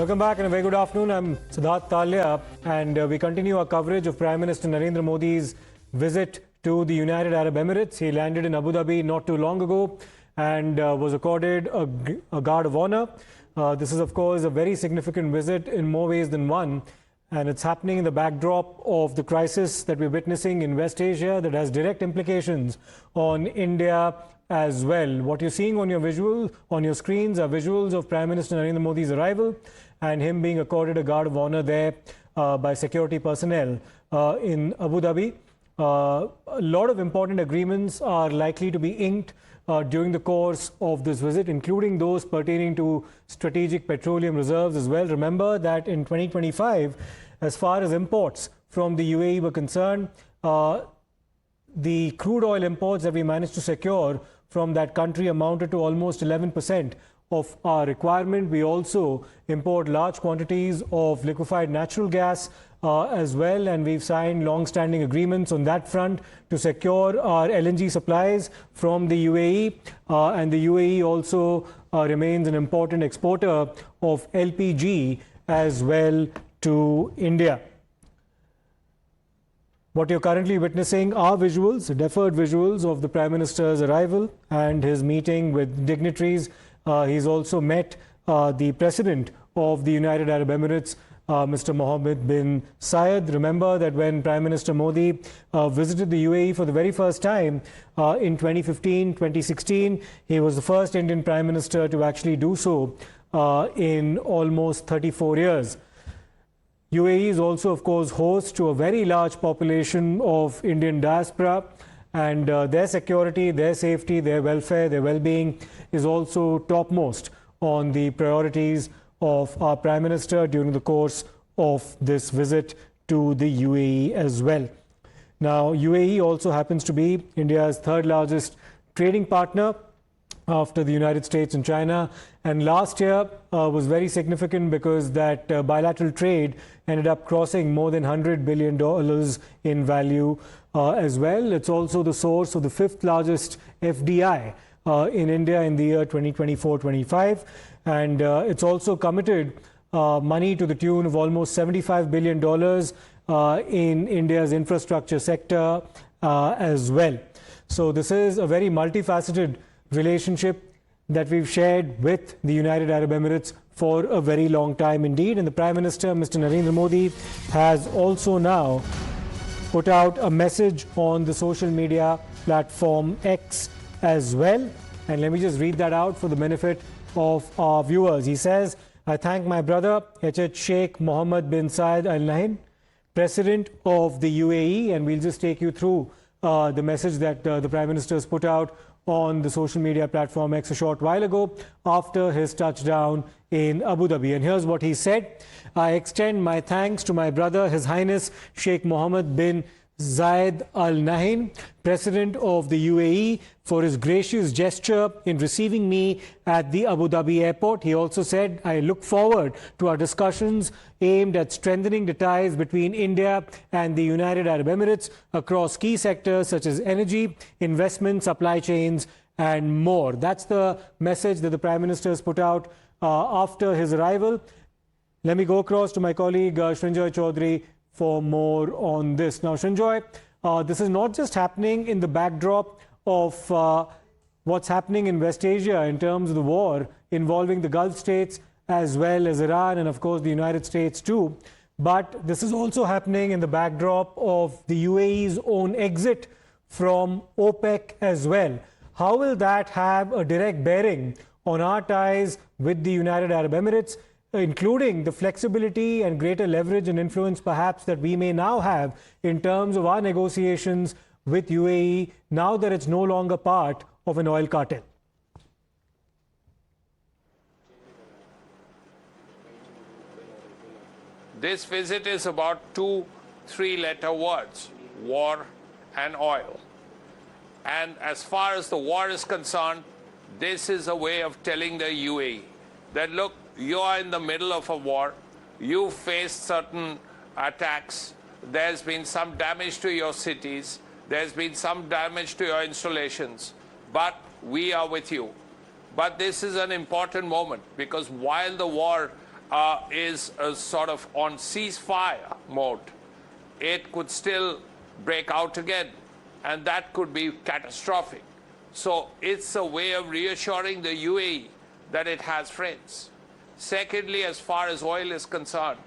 Welcome back and a very good afternoon. I'm Siddharth Talia and we continue our coverage of Prime Minister Narendra Modi's visit to the United Arab Emirates. He landed in Abu Dhabi not too long ago and was accorded a guard of honor. This is, of course, a very significant visit in more ways than one. And it's happening in the backdrop of the crisis that we're witnessing in West Asia that has direct implications on India as well. What you're seeing on your screens are visuals of Prime Minister Narendra Modi's arrival and him being accorded a guard of honor there by security personnel in Abu Dhabi. A lot of important agreements are likely to be inked during the course of this visit, including those pertaining to strategic petroleum reserves as well. Remember that in 2025, as far as imports from the UAE were concerned, the crude oil imports that we managed to secure from that country amounted to almost 11% of our requirement. We also import large quantities of liquefied natural gas as well, and we've signed long-standing agreements on that front to secure our LNG supplies from the UAE, and the UAE also remains an important exporter of LPG as well to India. What you're currently witnessing are visuals, deferred visuals of the Prime Minister's arrival and his meeting with dignitaries. He's also met the President of the United Arab Emirates, Mr. Mohammed bin Zayed. Remember that when Prime Minister Modi visited the UAE for the very first time in 2015, 2016, he was the first Indian Prime Minister to actually do so in almost 34 years. UAE is also, of course, host to a very large population of Indian diaspora, and their security, their safety, their welfare, their well-being is also topmost on the priorities of our Prime Minister during the course of this visit to the UAE as well. Now, UAE also happens to be India's third largest trading partner after the United States and China, and last year was very significant because that bilateral trade ended up crossing more than $100 billion in value as well. It's also the source of the fifth largest FDI in India in the year 2024-25, and it's also committed money to the tune of almost $75 billion in India's infrastructure sector as well. So this is a very multifaceted relationship that we've shared with the United Arab Emirates for a very long time indeed. And the Prime Minister, Mr. Narendra Modi, has also now put out a message on the social media platform X as well. And let me just read that out for the benefit of our viewers. He says, "I thank my brother, Sheikh Mohammed bin Zayed Al Nahyan, President of the UAE." And we'll just take you through the message that the Prime Minister has put out on the social media platform X a short while ago after his touchdown in Abu Dhabi. And here's what he said: "I extend my thanks to my brother, His Highness Sheikh Mohammed bin Zayed Al Nahyan, President of the UAE, for his gracious gesture in receiving me at the Abu Dhabi airport." He also said, "I look forward to our discussions aimed at strengthening the ties between India and the United Arab Emirates across key sectors such as energy, investment, supply chains, and more." That's the message that the Prime Minister has put out after his arrival. Let me go across to my colleague Srinjoy Chaudhary for more on this. Now, Srinjoy, this is not just happening in the backdrop of what's happening in West Asia in terms of the war involving the Gulf states as well as Iran and, of course, the United States too. But this is also happening in the backdrop of the UAE's own exit from OPEC as well. How will that have a direct bearing on our ties with the United Arab Emirates, including the flexibility and greater leverage and influence perhaps that we may now have in terms of our negotiations with UAE now that it's no longer part of an oil cartel? This visit is about two three-letter words: war and oil. And as far as the war is concerned, this is a way of telling the UAE that, look, you are in the middle of a war, you faced certain attacks, there's been some damage to your cities, there's been some damage to your installations, but we are with you. But this is an important moment because while the war is sort of on ceasefire mode, it could still break out again, and that could be catastrophic. So it's a way of reassuring the UAE that it has friends. Secondly, as far as oil is concerned,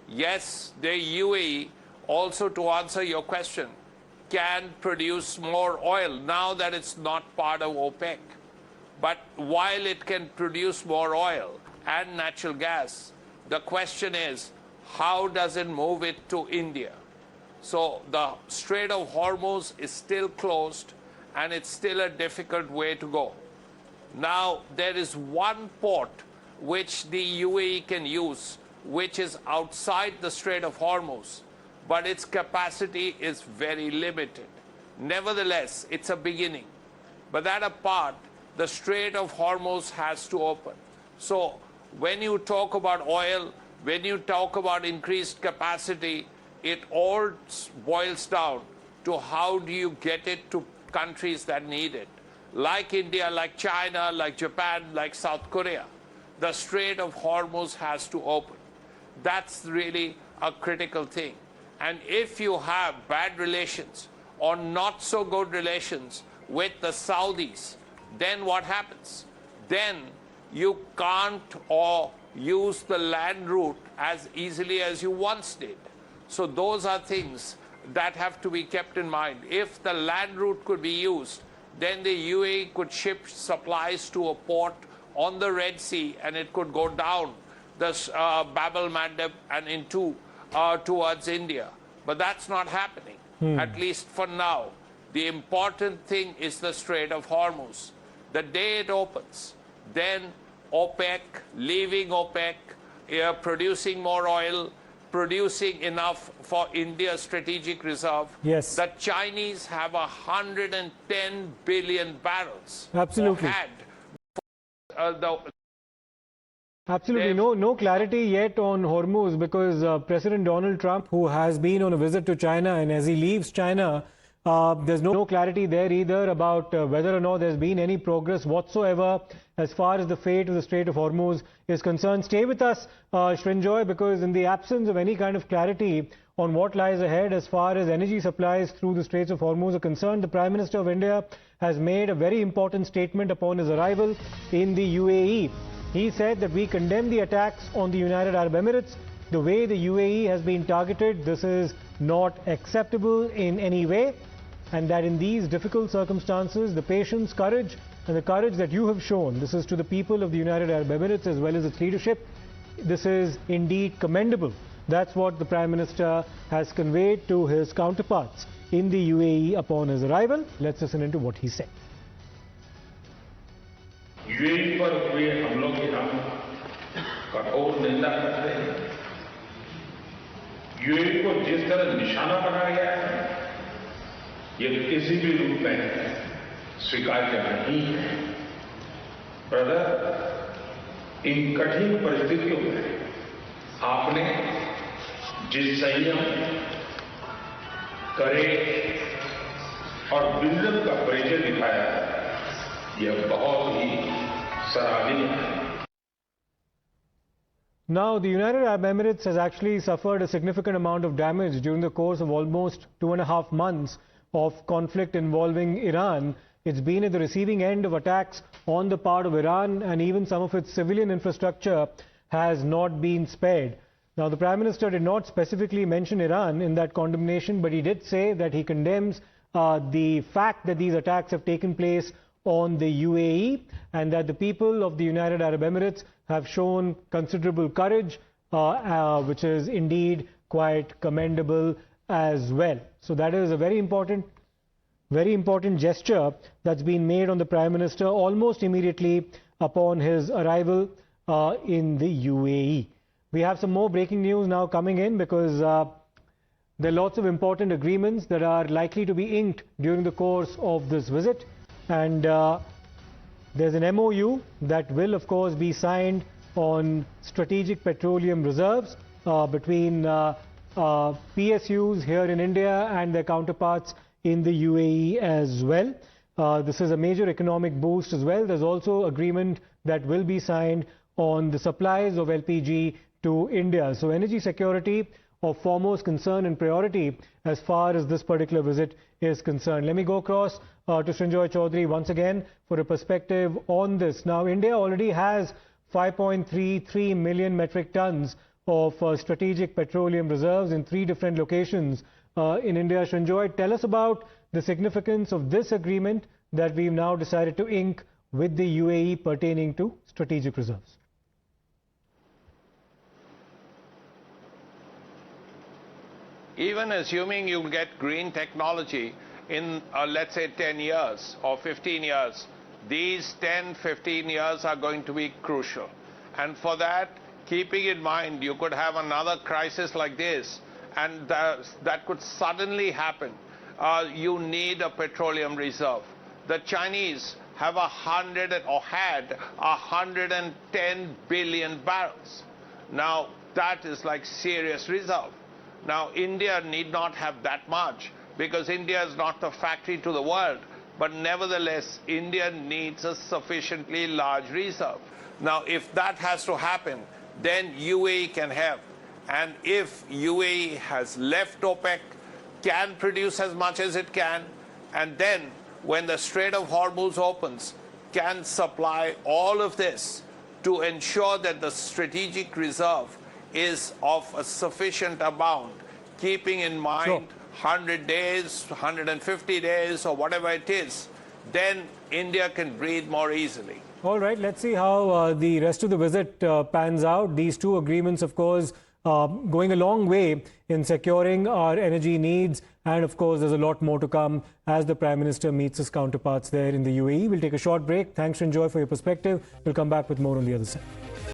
yes, the UAE, also to answer your question, can produce more oil now that it's not part of OPEC. But while it can produce more oil and natural gas, the question is, how does it move it to India? So the Strait of Hormuz is still closed, and it's still a difficult way to go. Now, there is one port which the UAE can use, which is outside the Strait of Hormuz, but its capacity is very limited. Nevertheless, it's a beginning. But that apart, the Strait of Hormuz has to open. So when you talk about oil, when you talk about increased capacity, it all boils down to how do you get it to countries that need it, like India, like China, like Japan, like South Korea. The Strait of Hormuz has to open. That's really a critical thing. And if you have bad relations or not so good relations with the Saudis, then what happens? Then you can't or use the land route as easily as you once did. So those are things that have to be kept in mind. If the land route could be used, then the UAE could ship supplies to a port on the Red Sea, and it could go down the Bab el-Mandeb and into towards India. But that's not happening, at least for now. The important thing is the Strait of Hormuz. The day it opens, then OPEC, leaving OPEC, producing more oil, producing enough for India's strategic reserve. Yes. The Chinese have 110 billion barrels. Absolutely. Or had. Absolutely. No clarity yet on Hormuz, because President Donald Trump, who has been on a visit to China, and as he leaves China, there's no clarity there either about whether or not there's been any progress whatsoever as far as the fate of the Strait of Hormuz is concerned. Stay with us, Srinjoy, because in the absence of any kind of clarity on what lies ahead as far as energy supplies through the Straits of Hormuz are concerned, the Prime Minister of India has made a very important statement upon his arrival in the UAE. He said that we condemn the attacks on the United Arab Emirates. The way the UAE has been targeted, this is not acceptable in any way, and that in these difficult circumstances, the patience, courage, and the courage that you have shown, this is to the people of the United Arab Emirates as well as its leadership, this is indeed commendable. That's what the Prime Minister has conveyed to his counterparts in the UAE upon his arrival. Let's listen into what he said. UAE पर हुए हमलों की हम कठोर निंदा करते हैं। UAE को जिस तरह निशाना बनाया गया है, ये किसी भी रूप में स्वीकार्य नहीं है। ब्रदर, इन कठिन परिस्थितियों में आपने जिस संयम, करेज और विजन का परिचय दिखाया है, यह बहुत ही सराहनीय है। Now, the United Arab Emirates has actually suffered a significant amount of damage during the course of almost 2.5 months of conflict involving Iran. It's been at the receiving end of attacks on the part of Iran, and even some of its civilian infrastructure has not been spared. Now, the Prime Minister did not specifically mention Iran in that condemnation, but he did say that he condemns the fact that these attacks have taken place on the UAE, and that the people of the United Arab Emirates have shown considerable courage, which is indeed quite commendable as well. So that is a very important gesture that's been made on the Prime Minister almost immediately upon his arrival in the UAE. We have some more breaking news now coming in, because there are lots of important agreements that are likely to be inked during the course of this visit. And there's an MOU that will, of course, be signed on strategic petroleum reserves between PSUs here in India and their counterparts in the UAE as well. This is a major economic boost as well. There's also agreement that will be signed on the supplies of LPG to India. So energy security of foremost concern and priority as far as this particular visit is concerned. Let me go across to Srinjoy Chaudhary once again for a perspective on this. Now, India already has 5.33 million metric tons of strategic petroleum reserves in 3 different locations in India. Srinjoy, tell us about the significance of this agreement that we've now decided to ink with the UAE pertaining to strategic reserves. Even assuming you get green technology in, let's say, 10 years or 15 years, these 10, 15 years are going to be crucial. And for that, keeping in mind, you could have another crisis like this, and that could suddenly happen. You need a petroleum reserve. The Chinese have had 110 billion barrels. Now, that is like serious reserve. Now, India need not have that much because India is not the factory to the world. But nevertheless, India needs a sufficiently large reserve. Now, if that has to happen, then UAE can help. And if UAE has left OPEC, can produce as much as it can, and then when the Strait of Hormuz opens, can supply all of this to ensure that the strategic reserve is of a sufficient amount, keeping in mind 100 days, 150 days, or whatever it is, then India can breathe more easily. All right, let's see how the rest of the visit pans out. These 2 agreements, of course, going a long way in securing our energy needs. And of course, there's a lot more to come as the Prime Minister meets his counterparts there in the UAE. We'll take a short break. Thanks, Srinjoy, for your perspective. We'll come back with more on the other side.